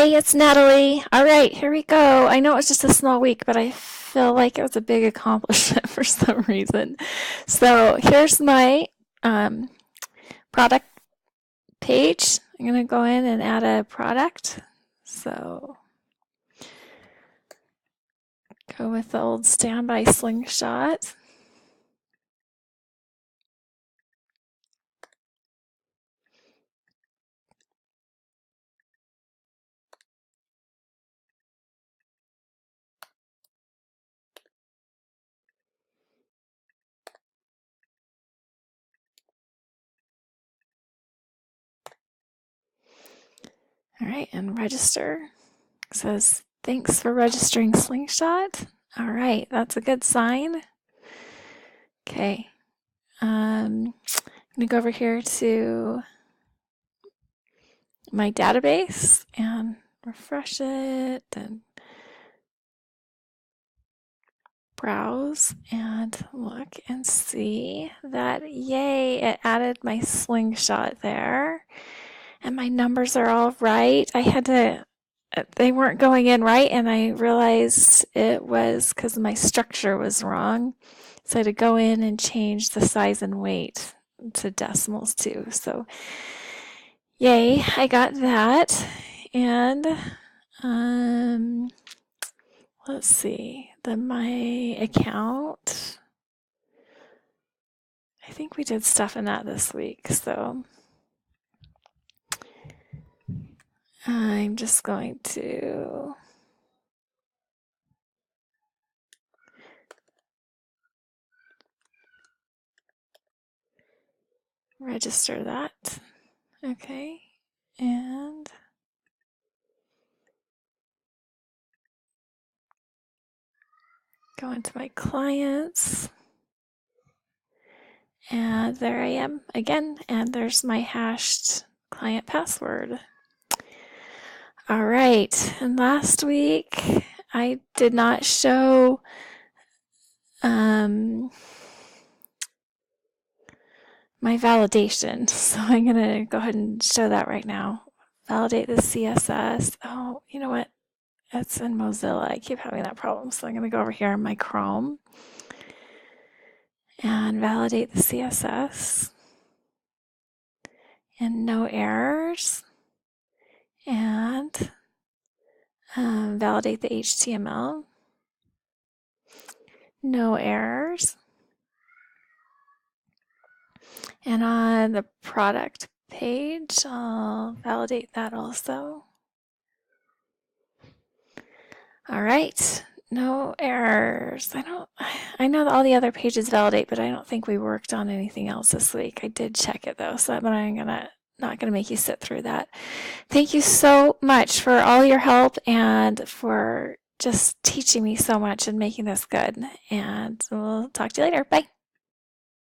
Hi, it's Natalie. All right, here we go. I know it was just a small week, but I feel like it was a big accomplishment for some reason. So here's my um, product page. I'm going to go in and add a product. So go with the old standby slingshot. All right, and register. It says, thanks for registering Slingshot. All right, that's a good sign. Okay. I'm going to go over here to my database and refresh it and browse and look and see that, yay, it added my slingshot there. And my numbers are all right. They weren't going in right, and I realized it was because my structure was wrong. So I had to go in and change the size and weight to decimals too. So yay, I got that. And let's see, my account. I think we did stuff in that this week, so I'm just going to register that. Okay, and go into my clients. And there I am again, and there's my hashed client password. All right, and last week I did not show my validation, so I'm gonna go ahead and show that right now. Validate the CSS. Oh, you know what? It's in Mozilla. I keep having that problem, so I'm gonna go over here in my Chrome and validate the CSS. And no errors. And validate the HTML. No errors. And on the product page, I'll validate that also. All right, no errors. I know that all the other pages validate, but I don't think we worked on anything else this week. I did check it though, so I'm not gonna make you sit through that. Thank you so much for all your help and for just teaching me so much and making this good. And we'll talk to you later. Bye.